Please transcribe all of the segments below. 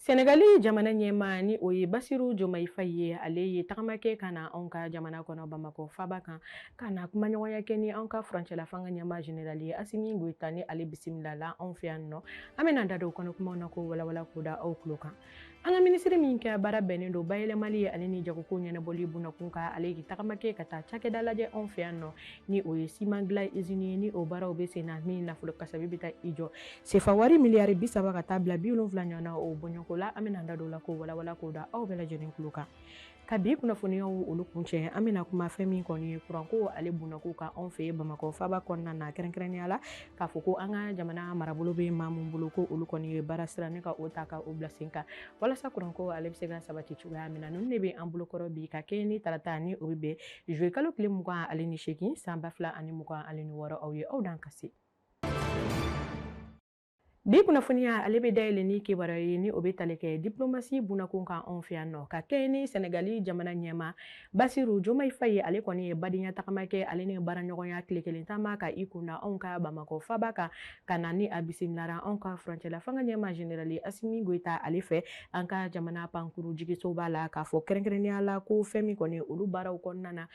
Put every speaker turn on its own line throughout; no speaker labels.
Senegali jamana ɲɛmaa ni o ye Basiru Jomayi Fayi ye ale ye tagama kɛ ka na anw ka jamana kɔnɔ Bamakɔ faaba kan ka na kumaɲɔgɔnya kɛ ni anw ka furancɛla fanga ɲɛmaa général ye Asimi Goyita ni ale bisimilala anw fɛ yan nɔ. An bɛna da don kɔnɔ kumaw na ko walawala k'o da aw tulo kan. An ka minisiri min kɛ baara bɛnnen don bayɛlɛmali ale ni jagoko ɲɛnabɔli bunakun kan ale ye tagama kɛ ka taa cakɛda lajɛ anw fɛ yan nɔ ni o ye siman dilan usine ye ni o baaraw bɛ sen na min nafolo kasabi bɛ taa i jɔ sefa wari miliyari 30 ka taa bila 70 ɲɔgɔn na o bɔɲɔgɔnko la an bɛna da don la ko walawala k'o da aw bɛɛ lajɛlen tulo kan. Ka bi kunnafoniyaw olu kuncɛ an bɛna kuma fɛn min kɔni ye kuranko ale bunako kan anw fɛ Bamakɔ faaba kɔnɔna na kɛrɛnkɛrɛnnenya la k'a fɔ ko an ka jamana marabolo bɛ maa min bolo ko olu kɔni ye baara sira ne ka o ta ka o bila sen kan walasa kuranko ale bɛ se ka sabati cogoya min na ninnu de bɛ an bolokɔrɔ bi ka kɛ ni tarata ni o bɛ bɛn juillet kalo tile 28 san 2026 aw ye aw dan ka se. Bi kunnafoniya ale bɛ dayɛlɛ ni kibaruya ye ni o bɛ tali kɛ diplomasi bunakun kan anw fɛ yan nɔ ka kɛ ni Senegali jamana ɲɛmaa Basiru Jomayi Fayi ale kɔni ye badenya tagama kɛ ale ni baaraɲɔgɔnya tile kelen taama ka i kunna anw ka Bamakɔ faaba kan ka na ni a bisimilara anw ka furancɛla fanga ɲɛmaa général Asimi Goyita ale fɛ an ka jamana pankuru jigisoba la k'a fɔ kɛrɛnkɛrɛnnenya la ko fɛn min kɔni olu baaraw kɔnɔna na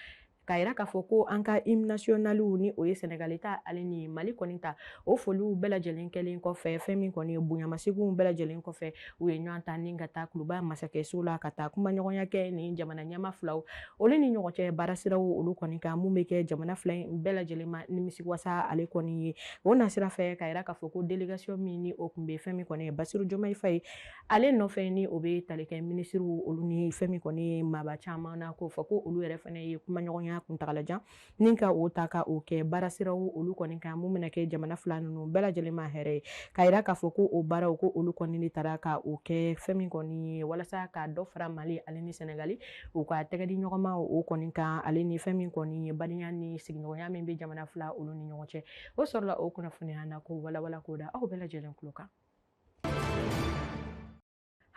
k'a yira k'a fɔ ko an ka hymne nationaliw ni o ye Senegali ta ale ni Mali kɔni ta o foliw bɛɛ lajɛlen kɛlen kɔfɛ fɛn min kɔni ye bonyamasegin bɛɛ lajɛlen kɔfɛ u ye ɲɔgɔn ta ni ka taa Kuluba masakɛso la ka taa kumaɲɔgɔnya kɛ ni jamana ɲɛmaa filaw olu ni ɲɔgɔn cɛ baarasiraw olu kɔni kan mun bɛ kɛ jamana fila in bɛɛ lajɛlen ma nimisiwasa ale kɔni ye o nasira fɛ k'a yira k'a fɔ ko délégation min ni o tun bɛ fɛn min kɔni ye Basiru Jomayi Fayi ale nɔfɛ ni o bɛ tali kɛ minisiriw olu ni fɛn min kɔni ye maaba caman na k'o fɔ ko olu yɛrɛ fana ye kumaɲɔgɔnya kuntagalajan ni ka o ta ka o kɛ baarasiraw olu kɔni kan mun bɛna kɛ jamana fila ninnu bɛɛ lajɛlen ma hɛrɛ ye k'a yira k'a fɔ ko o baaraw ko olu kɔni de taara ka o kɛ fɛn min kɔni ye walasa ka dɔ fara Mali ale ni Senegali u ka tɛgɛ di ɲɔgɔn ma o kɔni kan ale ni fɛn min kɔni ye badenya ni sigiɲɔgɔnya min bɛ jamana fila olu ni ɲɔgɔn cɛ o sɔrɔla o kunnafoniya na ko walawala k'o da aw bɛɛ lajɛlen tulo kan.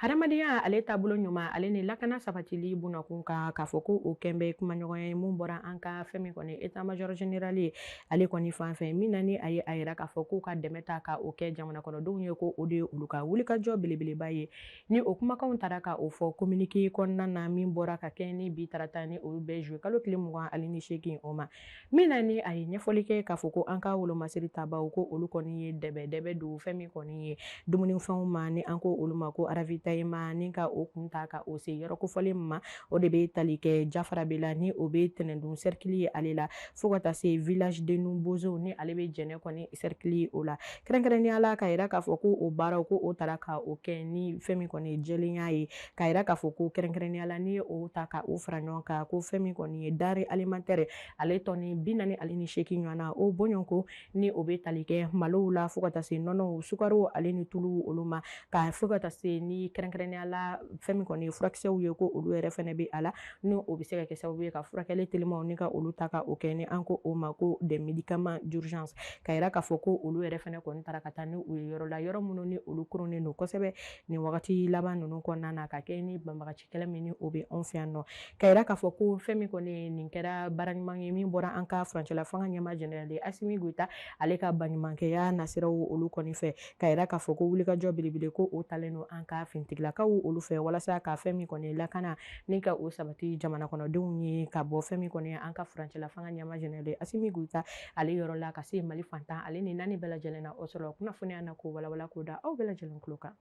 Hadamadenya ale taabolo ɲuman ale ni lakana sabatili bunakun kan k'a fɔ ko o kɛn bɛ kumaɲɔgɔnya ye mun bɔra an ka fɛn min kɔni état major général ye ale kɔni fan fɛ min na ni a ye a yira k'a fɔ k'u ka dɛmɛ ta ka o kɛ jamana kɔnɔdenw ye ko o de ye olu ka wulikajɔ belebeleba ye ni o kumakanw taara ka o fɔ communiqué kɔnɔna na min bɔra ka kɛ ni bi tarata ni o bɛ juillet kalo tile 28 o ma min na ni a ye ɲɛfɔli kɛ k'a fɔ ko an ka wolomasiri tabaw ko olu kɔni ye dɛbɛ don fɛn min kɔni ye dumunifɛnw ma ni an ko olu ma ko aravita ma ni ka o kun ta ka o se yɔrɔ kofɔlen ma o de bɛ tali kɛ jafara bɛ la ni o bɛ tɛnɛndun cercle ye ale la fo ka taa se village de Numbozo ni ale bɛ jɛnɛ kɔni cercle o la kɛrɛnkɛrɛnnenya la ka yira k'a fɔ ko o baaraw ko o taara ka o kɛ ni fɛn min kɔni ye jɛlenya ye ka yira k'a fɔ ko kɛrɛnkɛrɛnnenya la ni o ta ka o fara ɲɔgɔn kan ko fɛn min kɔni ye denrée alimentaire ale tɔni 48 ɲɔgɔn na o bɔɲɔgɔnko ni o bɛ tali kɛ malow la fo ka taa se nɔnɔw sukaro ale ni tulu olu ma ka fo ka taa se ni kɛrɛnkɛrɛnnenya la fɛn min kɔni ye furakisɛw ye ko olu yɛrɛ fana bɛ a la ni o bɛ se ka kɛ sababu ye ka furakɛli telimanw ni ka olu ta ka o kɛ ni an ko o ma ko des médicaments d'urgence ka yira k'a fɔ ko olu yɛrɛ fana kɔni taara ka taa ni u ye yɔrɔ la yɔrɔ minnu ni olu kurunnen don kosɛbɛ nin wagati laban ninnu kɔnɔna na ka kɛ ni banbagaci kɛlɛ min ni o bɛ anw fɛ yan nɔ ka yira k'a fɔ ko fɛn min kɔni nin kɛra baara ɲuman ye min bɔra an ka furancɛla fanga ɲɛmaa général Asimi Goyita ale ka baɲumankɛya nasiraw olu kɔni fɛ ka yira k'a fɔ ko wulikajɔ belebele ko o talen don an ka fintigilakaw olu fɛ walasa ka fɛn min kɔni lakana ni ka o sabati jamana kɔnɔdenw ye ka bɔ fɛn min kɔni an ka furancɛla fanga ɲɛmaa général Asimi Goyita ale yɔrɔ la ka se Mali fantan ale ni naani bɛɛ lajɛlen na o sɔrɔ kunnafoniya na ko walawala k'o da aw bɛɛ lajɛlen tulo kan.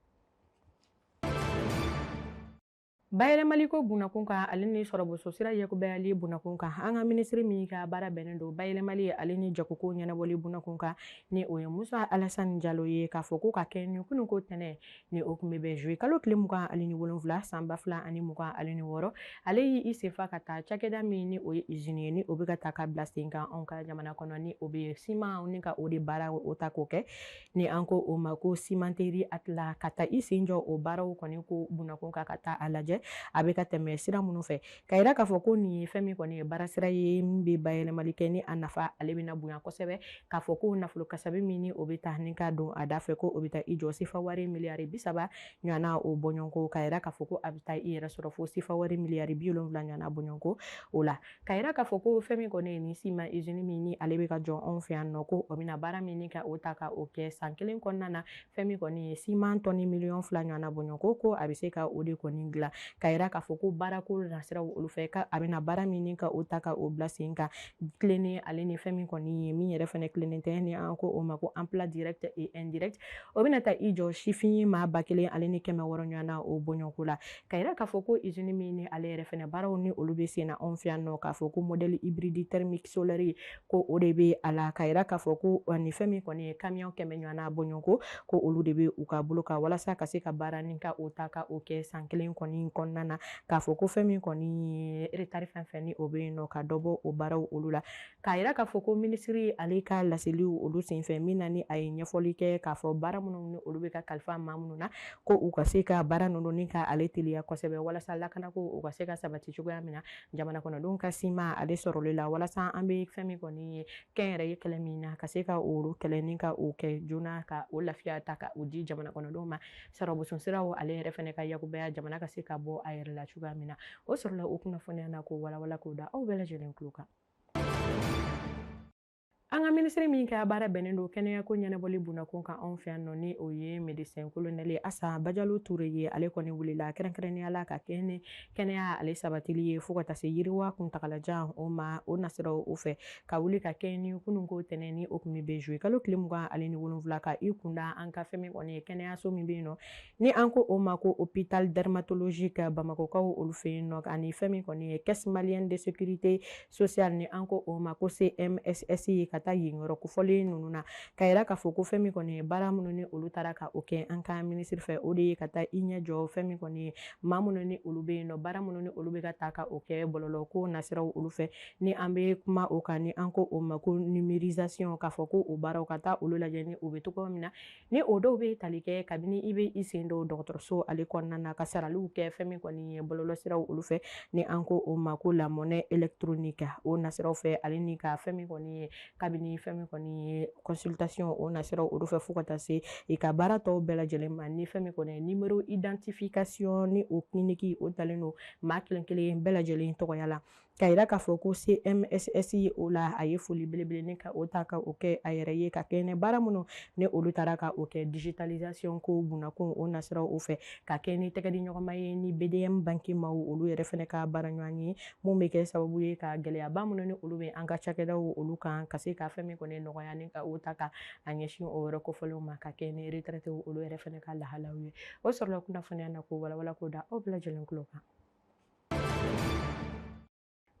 Bayɛlɛmaliko bunakun kan ale ni sɔrɔboso sira yakubaya bunakun kan an ka minisiri min ka baara bɛnnen don bayɛlɛmali ale ni jagoko ɲɛnabɔli bunakun kan ni o ye Musa Alassane Jalo ye k'a fɔ ko ka kɛ ni kununko tɛnɛ ni o tun bɛ bɛn juillet kalo tile 27 san 2026 ale y'i senfa ka taa cakɛda min ni o ye usine ye ni o bɛ ka taa ka bila sen kan anw ka jamana kɔnɔ ni o bɛ siman ni ka o de baara o ta k'o kɛ ni an ko o ma ko cimenterie Atla ka taa i sen jɔ o baaraw kɔni ko bunakun kan ka taa a lajɛ a bɛ ka tɛmɛ sira minnu fɛ ka yira k'a fɔ ko nin ye fɛn min kɔni ye baara sira ye min bɛ bayɛlɛmali kɛ ni a nafa ale bɛna bonya kosɛbɛ k'a fɔ ko nafolo kasabi min ni o bɛ taa ni k'a don a da fɛ ko o bɛ taa i jɔ sifa wari miliyari 30 ɲɔgɔnna o bɔɲɔgɔnko ka yira k'a fɔ ko a bɛ taa i yɛrɛ sɔrɔ fo sifa wari miliyari 70 ɲɔgɔnna bɔɲɔgɔnko o la ka yira k'a fɔ ko fɛn min kɔni ye nin Sima usine min ni ale bɛ ka jɔ anw fɛ yan nɔ ko o bɛna baara min ka o ta ka o kɛ san kelen kɔnɔna na fɛn min kɔni ye siman tɔni miliyɔn 2 ɲɔgɔnna bɔɲɔgɔnko ko a bɛ se ka o de kɔni dilan ka yira k'a fɔ ko baarako nasiraw olu fɛ ka a bɛna baara min ka o ta ka o bila sen kan tilennen ale ni fɛn min kɔni ye min yɛrɛ fɛnɛ tilennen tɛ ni an ko o ma ko emploi direct et indirect o bɛna taa i jɔ sifin maa 1000 ale ni 600 ɲɔgɔnna o bɔɲɔgɔnko la ka yira k'a fɔ ko usine min ni ale yɛrɛ fɛnɛ baaraw ni olu bɛ sen na anw fɛ yan nɔ k'a fɔ ko modèle hybride thermique solaire ko o de bɛ a la ka yira k'a fɔ ko ni fɛn min kɔni ye camion 100 ɲɔgɔnna bɔɲɔgɔnko ko olu de bɛ u ka bolo kan walasa ka se ka baara ni ka o ta ka o kɛ san kelen kɔni kɔnɔna na k'a fɔ ko fɛn min kɔni ye retard fɛn fɛn ni o bɛ yen nɔ ka dɔ bɔ o baaraw olu la k'a yira k'a fɔ ko minisiri ale ka laseliw olu senfɛ min na ni a ye ɲɛfɔli kɛ k'a fɔ baara minnu ni olu bɛ ka kalifa maa minnu na ko u ka se ka baara ninnu ni ka ale teliya kosɛbɛ walasa lakanako u ka se ka sabati cogoya min na jamana kɔnɔdenw ka sima ale sɔrɔli la walasa an bɛ fɛn min kɔni ye kɛnyɛrɛye kɛlɛ min na ka se ka olu kɛlɛ ni ka o kɛ joona ka o lafiya ta ka o di jamana kɔnɔdenw ma saraboson siraw ale yɛrɛ fɛnɛ ka yakubaya jamana ka se ka bɔ a yɛrɛ la cogoya min na o sɔrɔla o kunnafoniya na k'o walawala k'o da aw bɛɛ lajɛlen tulo kan. An ka minisiri min ka baara bɛnnen don kɛnɛyako ɲɛnabɔli bunakun kan anw fɛ yan nɔ ni o ye médecin colonel Asa Bajalo Ture ye ale kɔni wulila kɛrɛnkɛrɛnnenya la ka kɛnɛya ale sabatili ye fo ka taa se yiriwa kuntagalajan o ma o nasiraw o fɛ ka wuli ka kɛ ni kunun ko tɛnɛn ni o kun bɛ jouer kalo tile 27 ka i kunda an ka fɛn min kɔni ye kɛnɛyaso min bɛ yen nɔ ni an ko o ma ko hôpital dermatologique Bamakokaw olu fɛ yen nɔ ani fɛn min kɔni ye caisse malienne de sécurité sociale ni an ko o ma ko CMSS ka taa yen yɔrɔ kofɔlen ninnu na ka yira k'a fɔ ko fɛn min kɔni ye baara minnu ni olu taara ka o kɛ an ka minisiri fɛ o de ye ka taa i ɲɛ jɔ fɛn min kɔni ye maa minnu ni olu bɛ yen nɔ baara minnu ni olu bɛ ka taa ka o kɛ bɔlɔlɔ ko nasiraw olu fɛ ni an bɛ kuma o kan ni an ko o ma ko numérisation k'a fɔ ko o baaraw ka taa olu lajɛ ni o bɛ cogoya min na ni o dɔw bɛ tali kɛ kabini i bɛ i sen don dɔgɔtɔrɔso ale kɔnɔna na ka saraliw kɛ fɛn min kɔni ye bɔlɔlɔ siraw olu fɛ ni an ko o ma ko la monnaie électronique o nasiraw fɛ ale ni ka fɛn min kɔni ye kabini fɛn min kɔni ye consultation o nasiraw olu fɛ fo ka taa se i ka baara tɔw bɛɛ lajɛlen ma ni fɛn min kɔni ye numéro identification ni o clinique o talen don maa kelen kelen bɛɛ lajɛlen tɔgɔya la ka yira k'a fɔ ko CMSS o la a ye foli belebele ni ka o ta ka o kɛ a yɛrɛ ye ka kɛ ni baara minnu ni olu taara ka o kɛ digitalisation ko bunakun o nasiraw o fɛ ka kɛ ni tɛgɛ di ɲɔgɔnma ye ni BDM banque maaw olu yɛrɛ fɛnɛ ka baara ɲɔgɔn ye mun bɛ kɛ sababu ye ka gɛlɛyaba minnu ni olu bɛ an ka cakɛdaw olu kan ka se ka fɛn min kɔni nɔgɔya ni ka o ta ka a ɲɛsin o yɔrɔ kofɔlenw ma ka kɛ ni retraité olu yɛrɛ fɛnɛ ka lahalaw ye o sɔrɔla kunnafoniya na ko walawala ko da aw bɛɛ lajɛlen tulo kan.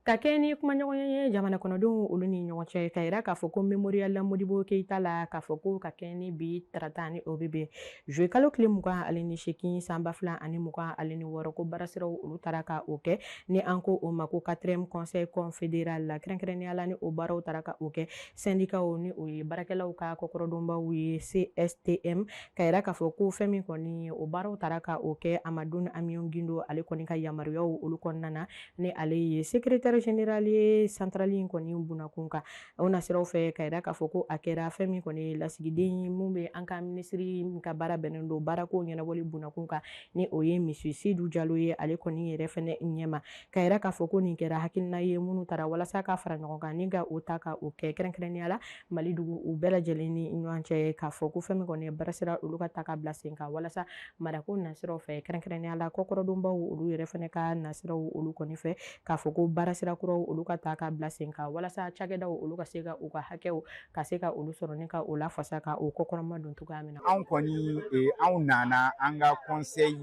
Ka kɛ ni kumaɲɔgɔn ye jamana kɔnɔdenw olu ni ɲɔgɔn cɛ ka yira k'a fɔ ko Memorial la Modibo Keita la k'a fɔ ko ka kɛ ni bi tarata ni o bɛ bɛn juillet kalo tile 28 san 2026 ko baarasiraw olu taara ka o kɛ ni an ko o ma ko 4e conseil confédéral la kɛrɛnkɛrɛnnenya la ni o baaraw taara ka o kɛ syndicat ni o ye baarakɛlaw ka kɔkɔrɔdonbaw ye CSTM ka yira k'a fɔ ko fɛn min kɔni o baaraw taara ka o kɛ Amadou Amion Gindo ale kɔni ka yamaruyaw olu kɔnɔna na ni ale ye secrétaire général ye centrale in kɔni bunakun kan o nasiraw fɛ ka yira k'a fɔ ko a kɛra fɛn min kɔni ye lasigiden mun bɛ an ka minisiri ka baara bɛnnen don baarako ɲɛnabɔli bunakun kan ni o ye monsieur Sidou Jalo ye ale kɔni yɛrɛ fɛnɛ ɲɛma ka yira k'a fɔ ko nin kɛra hakilina ye minnu taara walasa ka fara ɲɔgɔn kan ni ka o ta ka o kɛ kɛrɛnkɛrɛnnenya la Mali dugu u bɛɛ lajɛlen ni ɲɔgɔn cɛ k'a fɔ ko fɛn min kɔni ye baarasira olu ka ta ka bila sen kan walasa marako nasiraw fɛ kɛrɛnkɛrɛnnenya la kɔkɔrɔdonbaw olu yɛrɛ fɛnɛ ka nasiraw olu kɔni fɛ k'a fɔ ko baarasira kuraw olu ka ta ka bila sen kan walasa cakɛdaw olu ka se ka u ka hakɛw ka se ka olu sɔrɔ ni ka o lafasa ka o kɔkɔrɔma don cogoya min na.
Anw kɔni anw nana an ka conseil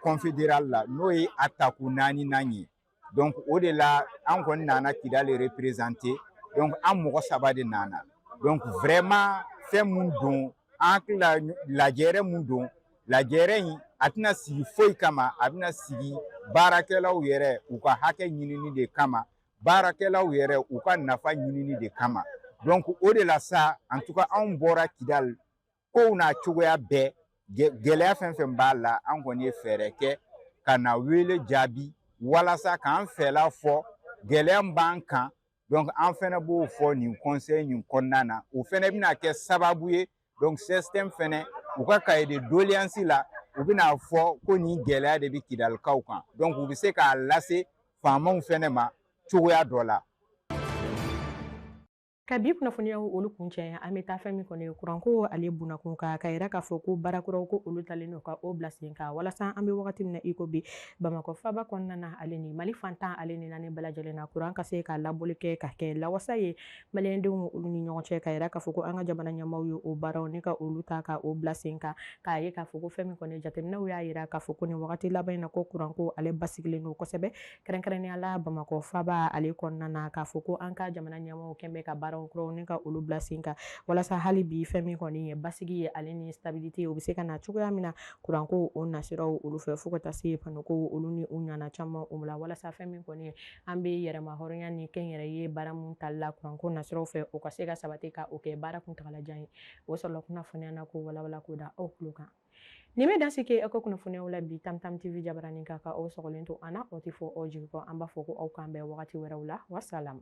confédéral la n'o ye Ataku 4 ye donc o de la an kɔni nana Kidali représenter donc an mɔgɔ 3 de nana donc vraiment fɛn mun don an hakili la lajɛrɛ mun don lajɛrɛ in a tɛna sigi foyi kama a bɛna sigi baarakɛlaw yɛrɛ u ka hakɛ ɲinini de kama baarakɛlaw yɛrɛ u ka nafa ɲinini de kama donc o de la sa en tout cas anw bɔra Kidali kow n'a cogoya bɛɛ gɛlɛya fɛn fɛn b'a la an kɔni ye fɛɛrɛ kɛ ka na wele jaabi walasa k'an fɛla fɔ gɛlɛya min b'an kan donc an fɛnɛ b'o fɔ nin conseil nin kɔnɔna na o fɛnɛ bɛna kɛ sababu ye donc système fɛnɛ u ka cahier de doléance la u bɛna fɔ ko nin gɛlɛya de bɛ kidalikaw kan donc u bɛ se k'a lase faamaw fɛnɛ ma cogoya dɔ la.
Ka bi kunnafoniyaw olu kuncɛ an bɛ taa fɛn min kɔni kuranko ale bunakun ka yira k'a fɔ ko baarakuraw ko olu talen don ka o bila sen kan walasa an bɛ wagati min na iko bi Bamakɔ faaba kɔnɔna na ale ni Mali fantan ale ni naani bɛɛ lajɛlen na kuran ka se ka labɔli kɛ ka kɛ lawasa ye maliyɛndenw olu ni ɲɔgɔn cɛ ka yira k'a fɔ ko an ka jamana ɲɛmaaw ye o baaraw ni ka olu ta ka o bila sen kan k'a ye k'a fɔ ko fɛn min kɔni jateminɛw y'a yira k'a fɔ ko nin wagati laban in na ko kuranko ale basigilen don kosɛbɛ kɛrɛnkɛrɛnnenya la Bamakɔ faaba ale kɔnɔna na k'a fɔ ko an ka jamana ɲɛmaaw kɛn bɛ ka baaraw kuraw ni ka olu bila sen kan walasa hali bi fɛn min kɔni ye basigi ye ale ni stabilité o bɛ se ka na cogoya min na kuranko o nasiraw olu fɛ fo ka taa se panoko olu ni u ɲana caman o la walasa fɛn min kɔni ye an bɛ yɛrɛma hɔrɔnya ni kɛnyɛrɛ ye baara mun tali la kuranko nasiraw fɛ o ka se ka sabati ka o kɛ baara kuntagalajan ye o sɔrɔla kunnafoniya na ko walawala ko da aw tulo kan. Nin bɛ dansi kɛ aw ka kunnafoniyaw la bi Tam Tam TV jabaranin kan ka aw sɔgɔlen to an na o tɛ fɔ aw jigi kɔ an b'a fɔ ko aw k'an bɛn wagati wɛrɛw la wassalam.